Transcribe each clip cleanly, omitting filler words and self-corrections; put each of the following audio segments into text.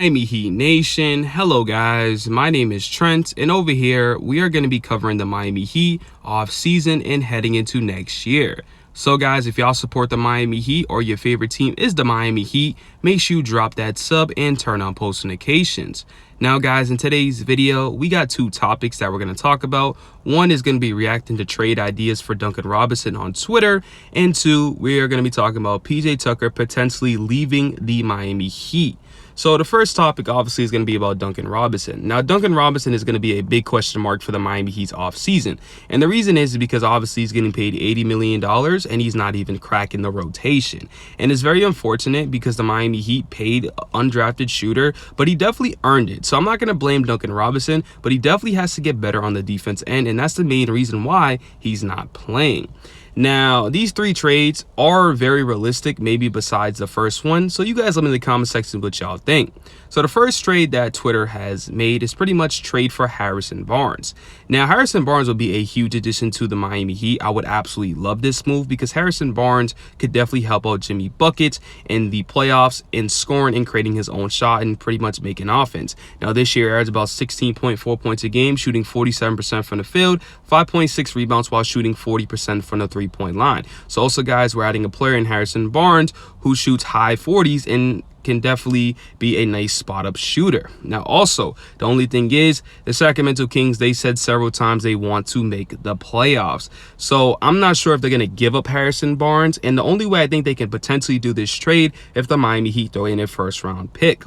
Miami Heat Nation. Hello guys, my name is Trent, and over here we are going to be covering the Miami Heat off season and heading into next year. So guys, if y'all support the Miami Heat or your favorite team is the Miami Heat, make sure you drop that sub and turn on post notifications. Now guys, in today's video, we got two topics that we're going to talk about. One is going to be reacting to trade ideas for Duncan Robinson on Twitter. And two, we are going to be talking about PJ Tucker potentially leaving the Miami Heat. So the first topic obviously is going to be about Duncan Robinson. Now, Duncan Robinson is going to be a big question mark for the Miami Heat's offseason. And the reason is because obviously he's getting paid $80 million and he's not even cracking the rotation. And it's very unfortunate because the Miami Heat paid an undrafted shooter, but he definitely earned it. So I'm not going to blame Duncan Robinson, but he definitely has to get better on the defense end. And that's the main reason why he's not playing. Now, these three trades are very realistic, maybe besides the first one. So you guys let me in the comment section what y'all think. So the first trade that Twitter has made is pretty much trade for Harrison Barnes. Now, Harrison Barnes will be a huge addition to the Miami Heat. I would absolutely love this move because Harrison Barnes could definitely help out Jimmy Buckets in the playoffs in scoring and creating his own shot and pretty much making offense. Now, this year, he averages about 16.4 points a game, shooting 47% from the field, 5.6 rebounds while shooting 40% from the three-point line. So also, guys, we're adding a player in Harrison Barnes who shoots high 40s and can definitely be a nice spot-up shooter. Now, also, the only thing is the Sacramento Kings, they said several times they want to make the playoffs. So I'm not sure if they're going to give up Harrison Barnes. And the only way I think they can potentially do this trade if the Miami Heat throw in a first-round pick.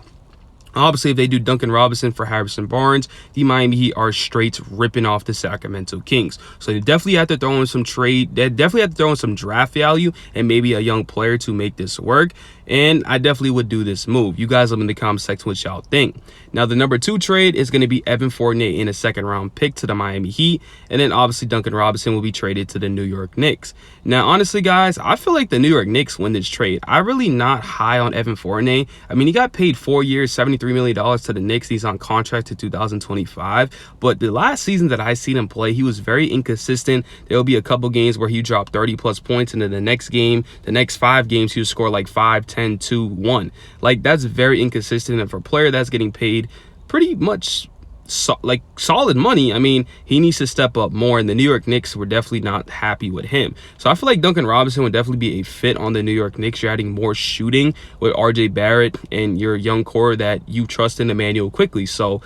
Obviously, if they do Duncan Robinson for Harrison Barnes, the Miami Heat are straight ripping off the Sacramento Kings. So they definitely have to throw in some trade. They definitely have to throw in some draft value and maybe a young player to make this work. And I definitely would do this move. You guys let me in the comment section what y'all think. Now, the number 2 trade is going to be Evan Fournier in a second-round pick to the Miami Heat. And then, obviously, Duncan Robinson will be traded to the New York Knicks. Now, honestly, guys, I feel like the New York Knicks win this trade. I'm really not high on Evan Fournier. I mean, he got paid 4 years, $73 million to the Knicks. He's on contract to 2025. But the last season that I seen him play, he was very inconsistent. There will be a couple games where he dropped 30-plus points. And then the next game, the next 5 games, he would score like 5, 10, 2, 1. Like, that's very inconsistent. And for a player that's getting paid pretty much solid money, I mean, he needs to step up more, and the New York Knicks were definitely not happy with him. So I feel like Duncan Robinson would definitely be a fit on the New York Knicks. You're adding more shooting with RJ Barrett and your young core that you trust in Emmanuel quickly. So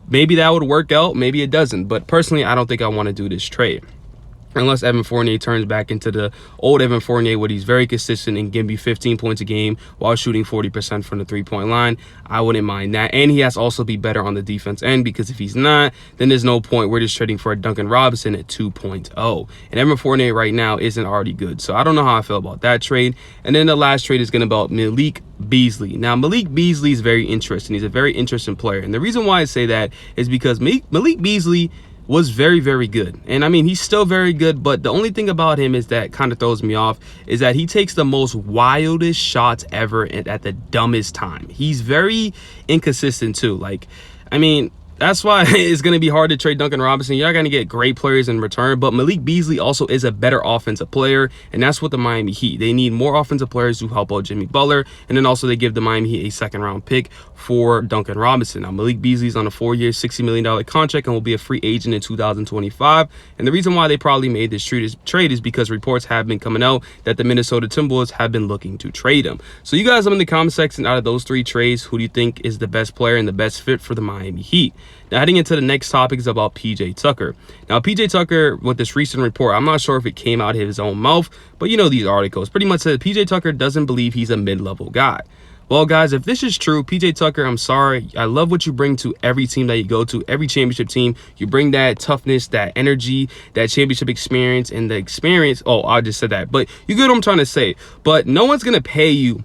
maybe that would work out, maybe it doesn't. But personally, I don't think I want to do this trade. Unless Evan Fournier turns back into the old Evan Fournier where he's very consistent and can be 15 points a game while shooting 40% from the three-point line, I wouldn't mind that. And he has to also be better on the defense end, because if he's not, then there's no point. We're just trading for a Duncan Robinson at 2.0. And Evan Fournier right now isn't already good. So I don't know how I feel about that trade. And then the last trade is going to be about Malik Beasley. Now, Malik Beasley is very interesting. He's a very interesting player. And the reason why I say that is because Malik Beasley was very, very good. And I mean, he's still very good, but the only thing about him is that kind of throws me off is that he takes the most wildest shots ever and at the dumbest time. He's very inconsistent too. Like, I mean, that's why it's going to be hard to trade Duncan Robinson. You're not going to get great players in return, but Malik Beasley also is a better offensive player, and that's what the Miami Heat. They need more offensive players to help out Jimmy Butler, and then also they give the Miami Heat a second-round pick for Duncan Robinson. Now, Malik Beasley's on a 4-year, $60 million contract and will be a free agent in 2025, and the reason why they probably made this trade is because reports have been coming out that the Minnesota Timberwolves have been looking to trade him. So you guys, let me in the comment section, out of those 3 trades, who do you think is the best player and the best fit for the Miami Heat? Now, heading into the next topic is about PJ Tucker. Now, PJ Tucker, with this recent report, I'm not sure if it came out of his own mouth, but you know these articles pretty much said PJ Tucker doesn't believe he's a mid-level guy. Well, guys, if this is true, PJ Tucker, I'm sorry. I love what you bring to every team that you go to, every championship team. You bring that toughness, that energy, that championship experience, and the experience. Oh, I just said that. But you get what I'm trying to say. But no one's going to pay you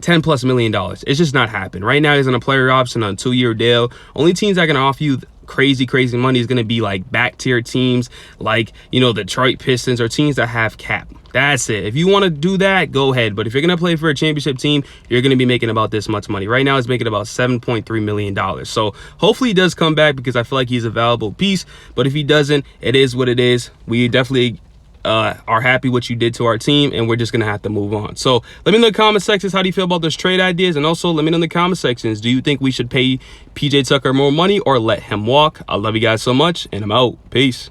$10+ million. It's just not happening. Right now, he's on a player option on a 2-year deal. Only teams that can offer you crazy money is going to be like back tier teams like, you know, the Detroit Pistons or teams that have cap. That's it. If you want to do that, go ahead. But if you're going to play for a championship team, you're going to be making about this much money. Right now, he's making about $7.3 million. So hopefully he does come back because I feel like he's a valuable piece. But if he doesn't, it is what it is. We definitely are happy what you did to our team, and we're just going to have to move on. So let me know in the comment sections, how do you feel about those trade ideas? And also let me know in the comment sections, do you think we should pay PJ Tucker more money or let him walk? I love you guys so much, and I'm out. Peace.